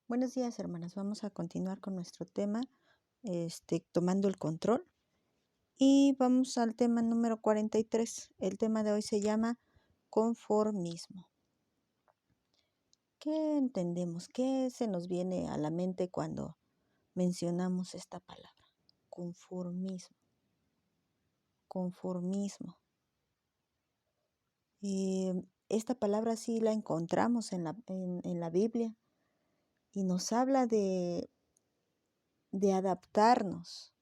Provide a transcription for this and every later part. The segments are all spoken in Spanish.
Buenos días, hermanas. Vamos a continuar con nuestro tema, tomando el control. Y vamos al tema número 43. El tema de hoy se llama conformismo. ¿Qué entendemos? ¿Qué se nos viene a la mente cuando mencionamos esta palabra? Conformismo. Conformismo. Esta palabra sí la encontramos en la Biblia y nos habla de adaptarnos.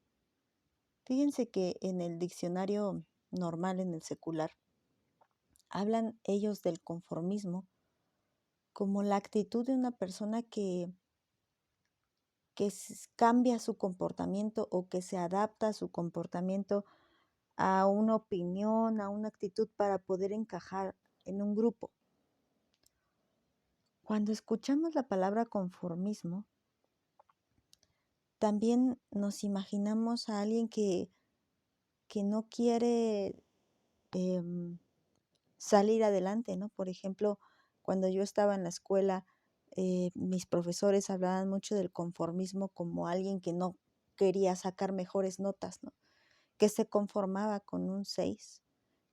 Fíjense que en el diccionario normal, en el secular, hablan ellos del conformismo como la actitud de una persona que cambia su comportamiento o que se adapta a su comportamiento a una opinión, a una actitud para poder encajar en un grupo. Cuando escuchamos la palabra conformismo, también nos imaginamos a alguien que no quiere salir adelante, ¿no? Por ejemplo, cuando yo estaba en la escuela, mis profesores hablaban mucho del conformismo como alguien que no quería sacar mejores notas, ¿no? Que se conformaba con un 6,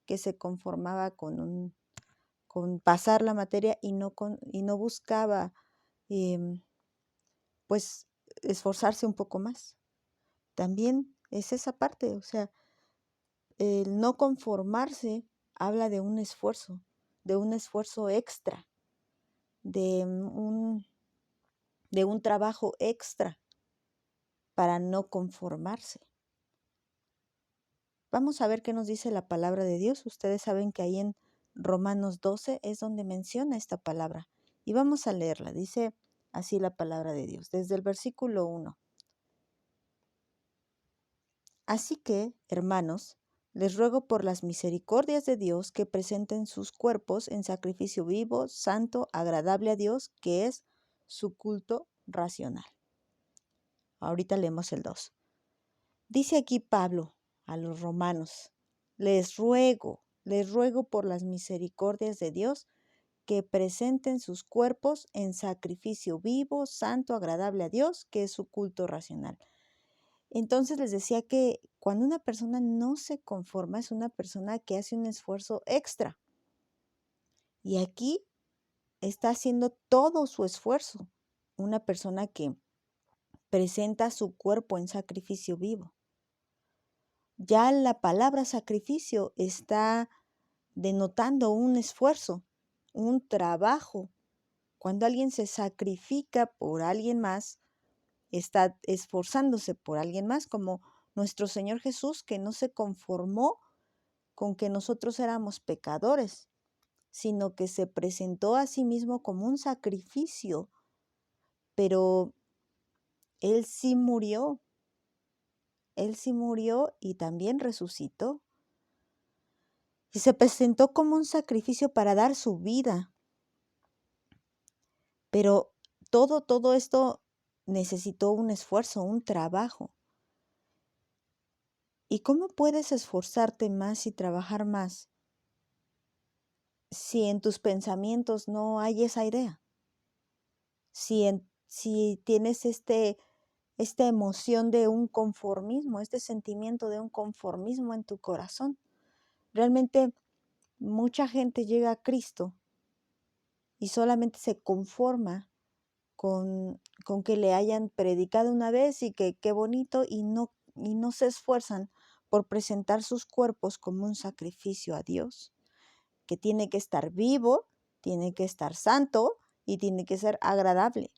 que se conformaba con pasar la materia y no buscaba, em, pues, esforzarse un poco más. También es esa parte, o sea, el no conformarse habla de un esfuerzo extra, de de un trabajo extra para no conformarse. Vamos a ver qué nos dice la palabra de Dios. Ustedes saben que ahí en Romanos 12 es donde menciona esta palabra. Y vamos a leerla. Dice así la palabra de Dios, desde el versículo 1. Así que, hermanos, les ruego por las misericordias de Dios que presenten sus cuerpos en sacrificio vivo, santo, agradable a Dios, que es su culto racional. Ahorita leemos el 2. Dice aquí Pablo a los romanos, les ruego por las misericordias de Dios que presenten sus cuerpos en sacrificio vivo, santo, agradable a Dios, que es su culto racional. Entonces les decía que cuando una persona no se conforma es una persona que hace un esfuerzo extra. Y aquí está haciendo todo su esfuerzo. Una persona que presenta su cuerpo en sacrificio vivo. Ya la palabra sacrificio está denotando un esfuerzo, un trabajo. Cuando alguien se sacrifica por alguien más, está esforzándose por alguien más, como nuestro Señor Jesús, que no se conformó con que nosotros éramos pecadores, sino que se presentó a sí mismo como un sacrificio, pero Él sí murió y también resucitó. Y se presentó como un sacrificio para dar su vida. Pero todo esto necesitó un esfuerzo, un trabajo. ¿Y cómo puedes esforzarte más y trabajar más si en tus pensamientos no hay esa idea? Si tienes esta emoción de un conformismo, este sentimiento de un conformismo en tu corazón. Realmente mucha gente llega a Cristo y solamente se conforma con que le hayan predicado una vez y que qué bonito y no se esfuerzan por presentar sus cuerpos como un sacrificio a Dios, que tiene que estar vivo, tiene que estar santo y tiene que ser agradable.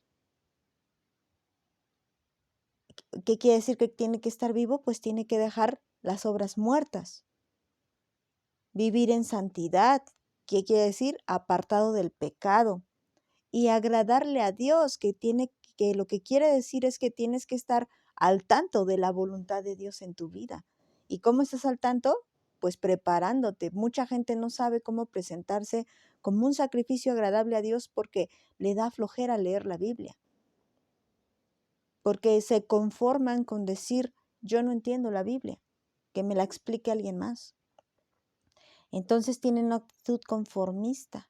¿Qué quiere decir que tiene que estar vivo? Pues tiene que dejar las obras muertas, vivir en santidad. ¿Qué quiere decir? Apartado del pecado y agradarle a Dios, que lo que quiere decir es que tienes que estar al tanto de la voluntad de Dios en tu vida. ¿Y cómo estás al tanto? Pues preparándote. Mucha gente no sabe cómo presentarse como un sacrificio agradable a Dios porque le da flojera leer la Biblia, porque se conforman con decir, yo no entiendo la Biblia, que me la explique alguien más. Entonces tienen una actitud conformista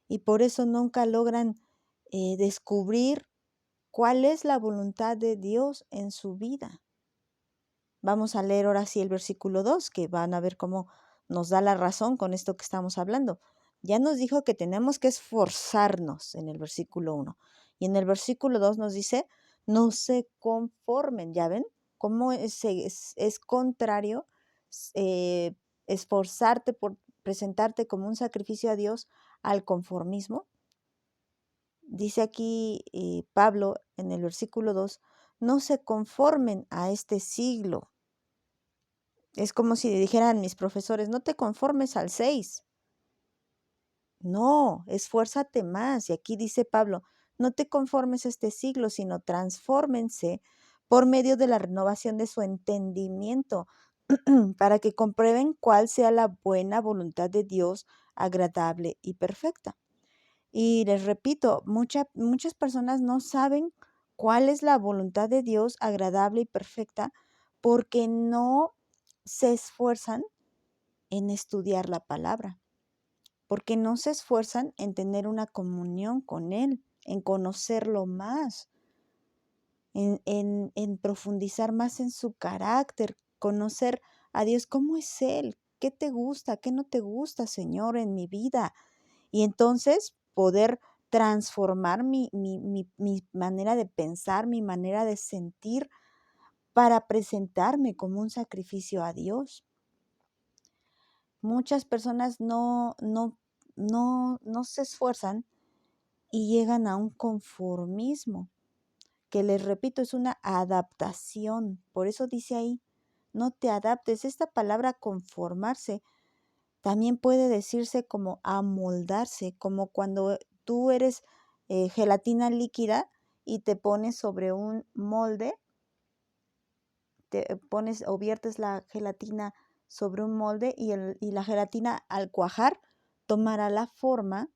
y por eso nunca logran descubrir cuál es la voluntad de Dios en su vida. Vamos a leer ahora sí el versículo 2, que van a ver cómo nos da la razón con esto que estamos hablando. Ya nos dijo que tenemos que esforzarnos en el versículo 1. Y en el versículo 2 nos dice, no se conformen. ¿Ya ven cómo es contrario eh, esforzarte por presentarte como un sacrificio a Dios al conformismo? Dice aquí Pablo en el versículo 2, no se conformen a este siglo. Es como si dijeran mis profesores, no te conformes al 6. No, esfuérzate más. Y aquí dice Pablo, no te conformes a este siglo, sino transfórmense por medio de la renovación de su entendimiento, para que comprueben cuál sea la buena voluntad de Dios, agradable y perfecta. Y les repito, muchas personas no saben cuál es la voluntad de Dios agradable y perfecta porque no se esfuerzan en estudiar la palabra, porque no se esfuerzan en tener una comunión con Él, en conocerlo más, en profundizar más en su carácter, conocer a Dios, cómo es Él, qué te gusta, qué no te gusta, Señor, en mi vida. Y entonces poder transformar mi manera de pensar, mi manera de sentir para presentarme como un sacrificio a Dios. Muchas personas no se esfuerzan y llegan a un conformismo, que les repito, es una adaptación. Por eso dice ahí, no te adaptes. Esta palabra conformarse también puede decirse como amoldarse, como cuando tú eres gelatina líquida y te pones sobre un molde, te pones o viertes la gelatina sobre un molde y la gelatina al cuajar tomará la forma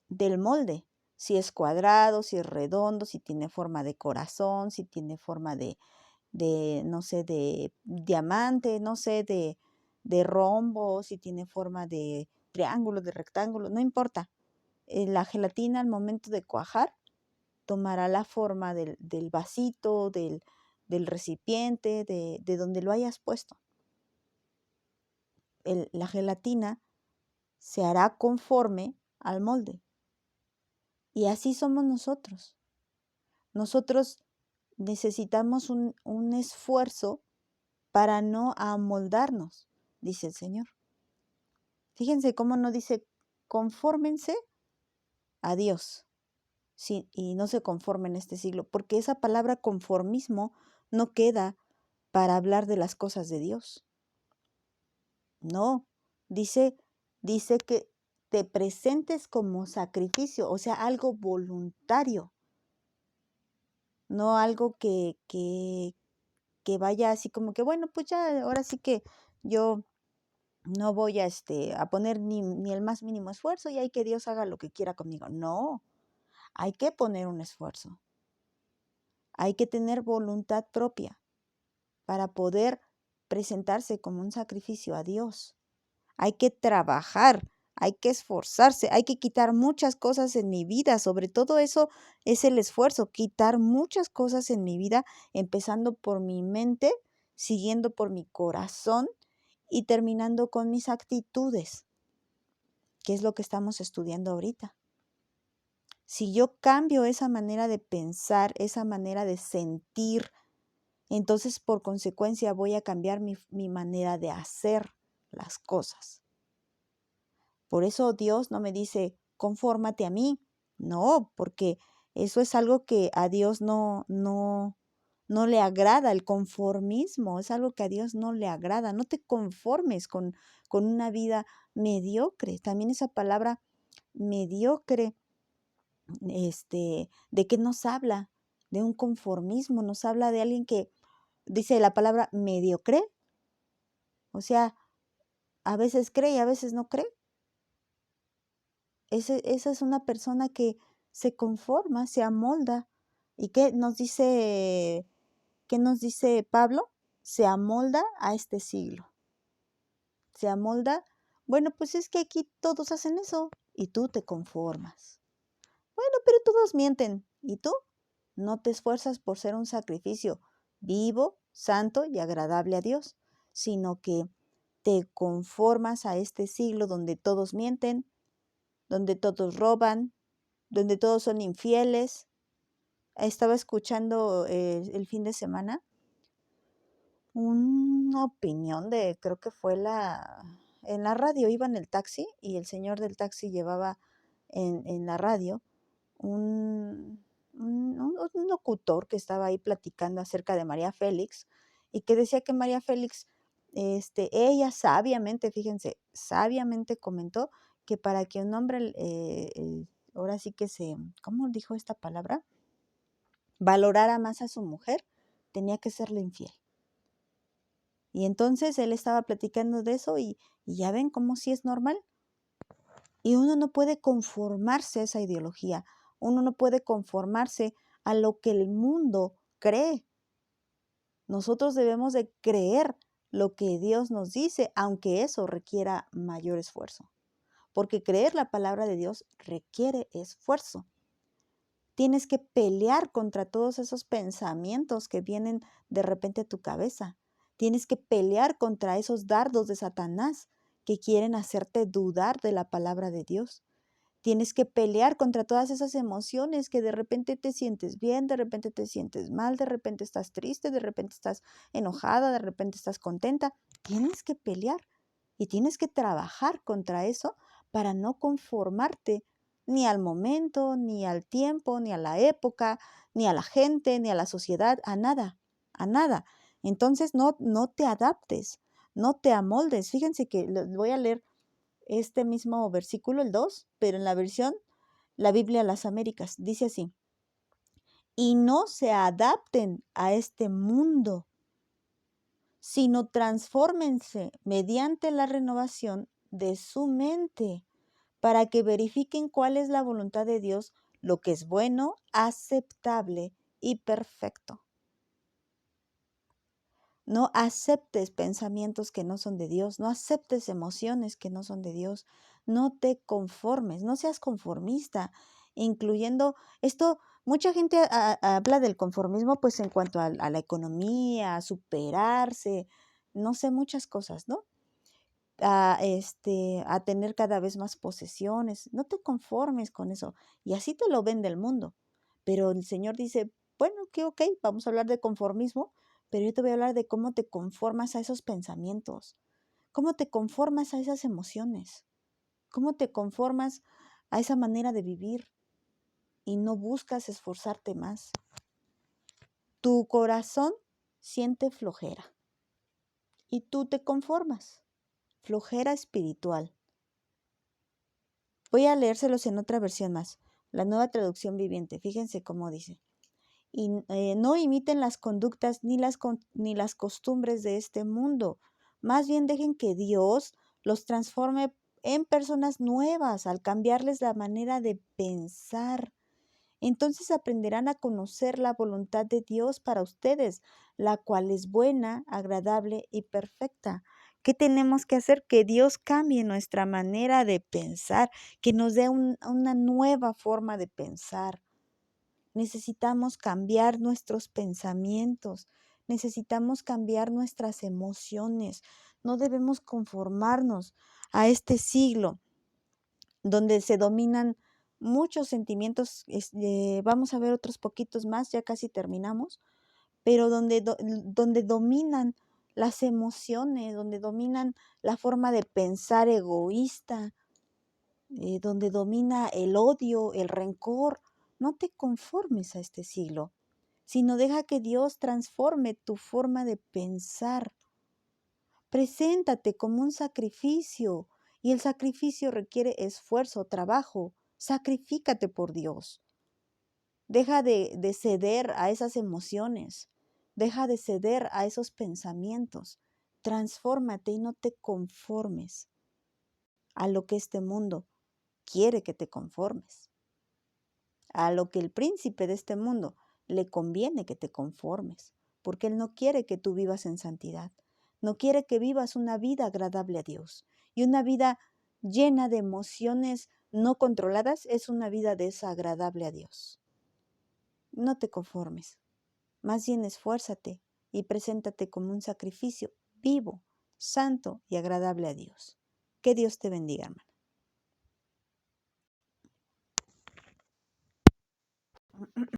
del molde. Si es cuadrado, si es redondo, si tiene forma de corazón, si tiene forma no sé, de diamante, no sé, de rombo, si tiene forma de triángulo, de rectángulo, no importa. La gelatina al momento de cuajar tomará la forma del vasito, del recipiente, de donde lo hayas puesto. La gelatina se hará conforme al molde. Y así somos nosotros. Nosotros necesitamos un esfuerzo para no amoldarnos, dice el Señor. Fíjense cómo no dice confórmense a Dios, sí, y no se conformen en este siglo, porque esa palabra conformismo no queda para hablar de las cosas de Dios. No, dice, dice que te presentes como sacrificio, o sea, algo voluntario, no algo que vaya así como que, bueno, pues ya, ahora sí que yo no voy a poner ni el más mínimo esfuerzo y hay que Dios haga lo que quiera conmigo. No, hay que poner un esfuerzo. Hay que tener voluntad propia para poder presentarse como un sacrificio a Dios. Hay que trabajar, hay que esforzarse, hay que quitar muchas cosas en mi vida. Sobre todo eso es el esfuerzo, quitar muchas cosas en mi vida, empezando por mi mente, siguiendo por mi corazón y terminando con mis actitudes, que es lo que estamos estudiando ahorita. Si yo cambio esa manera de pensar, esa manera de sentir, entonces por consecuencia voy a cambiar mi manera de hacer las cosas. Por eso Dios no me dice, confórmate a mí. No, porque eso es algo que a Dios no le agrada, el conformismo, es algo que a Dios no le agrada. No te conformes con una vida mediocre. También esa palabra mediocre, ¿de qué nos habla? De un conformismo, nos habla de alguien que dice la palabra mediocre, o sea, a veces cree y a veces no cree. Esa es una persona que se conforma, se amolda. ¿Y qué nos dice Pablo? Se amolda a este siglo. Se amolda, bueno, pues es que aquí todos hacen eso y tú te conformas. Bueno, pero todos mienten. ¿Y tú? No te esfuerzas por ser un sacrificio vivo, santo y agradable a Dios, sino que te conformas a este siglo donde todos mienten, donde todos roban, donde todos son infieles. Estaba escuchando el fin de semana una opinión de, creo que fue en la radio, iba en el taxi y el señor del taxi llevaba en la radio un locutor que estaba ahí platicando acerca de María Félix y que decía que María Félix, ella sabiamente, fíjense, sabiamente comentó que para que un hombre, ahora sí que ¿cómo dijo esta palabra? Valorara más a su mujer, tenía que serle infiel. Y entonces él estaba platicando de eso y ya ven cómo sí es normal. Y uno no puede conformarse a esa ideología, uno no puede conformarse a lo que el mundo cree. Nosotros debemos de creer lo que Dios nos dice, aunque eso requiera mayor esfuerzo. Porque creer la palabra de Dios requiere esfuerzo. Tienes que pelear contra todos esos pensamientos que vienen de repente a tu cabeza. Tienes que pelear contra esos dardos de Satanás que quieren hacerte dudar de la palabra de Dios. Tienes que pelear contra todas esas emociones que de repente te sientes bien, de repente te sientes mal, de repente estás triste, de repente estás enojada, de repente estás contenta. Tienes que pelear y tienes que trabajar contra eso para no conformarte ni al momento, ni al tiempo, ni a la época, ni a la gente, ni a la sociedad, a nada, a nada. Entonces no te adaptes, no te amoldes. Fíjense que voy a leer este mismo versículo, el 2, pero en la versión, la Biblia Las Américas, dice así: y no se adapten a este mundo, sino transfórmense mediante la renovación de su mente, para que verifiquen cuál es la voluntad de Dios, lo que es bueno, aceptable y perfecto. No aceptes pensamientos que no son de Dios, no aceptes emociones que no son de Dios, no te conformes, no seas conformista, incluyendo esto. Mucha gente habla del conformismo pues en cuanto a la economía, a superarse, no sé, muchas cosas, ¿no? A tener cada vez más posesiones. No te conformes con eso. Y así te lo vende el mundo. Pero el Señor dice, bueno, que ok, vamos a hablar de conformismo, pero yo te voy a hablar de cómo te conformas a esos pensamientos, cómo te conformas a esas emociones, cómo te conformas a esa manera de vivir y no buscas esforzarte más. Tu corazón siente flojera y tú te conformas. Flojera espiritual. Voy a leérselos en otra versión más, la Nueva Traducción Viviente. Fíjense cómo dice. Y no imiten las conductas ni las costumbres de este mundo. Más bien dejen que Dios los transforme en personas nuevas al cambiarles la manera de pensar. Entonces aprenderán a conocer la voluntad de Dios para ustedes, la cual es buena, agradable y perfecta. ¿Qué tenemos que hacer? Que Dios cambie nuestra manera de pensar, que nos dé una nueva forma de pensar. Necesitamos cambiar nuestros pensamientos, necesitamos cambiar nuestras emociones. No debemos conformarnos a este siglo donde se dominan muchos sentimientos. Vamos a ver otros poquitos más, ya casi terminamos, pero donde dominan las emociones, donde dominan la forma de pensar egoísta, donde domina el odio, el rencor. No te conformes a este siglo, sino deja que Dios transforme tu forma de pensar. Preséntate como un sacrificio y el sacrificio requiere esfuerzo, trabajo. Sacrifícate por Dios. Deja de ceder a esas emociones. Deja de ceder a esos pensamientos. Transfórmate y no te conformes a lo que este mundo quiere que te conformes. A lo que el príncipe de este mundo le conviene que te conformes, porque él no quiere que tú vivas en santidad. No quiere que vivas una vida agradable a Dios. Y una vida llena de emociones no controladas es una vida desagradable a Dios. no te conformes, más bien esfuérzate y preséntate como un sacrificio vivo, santo y agradable a Dios. Que Dios te bendiga, hermano.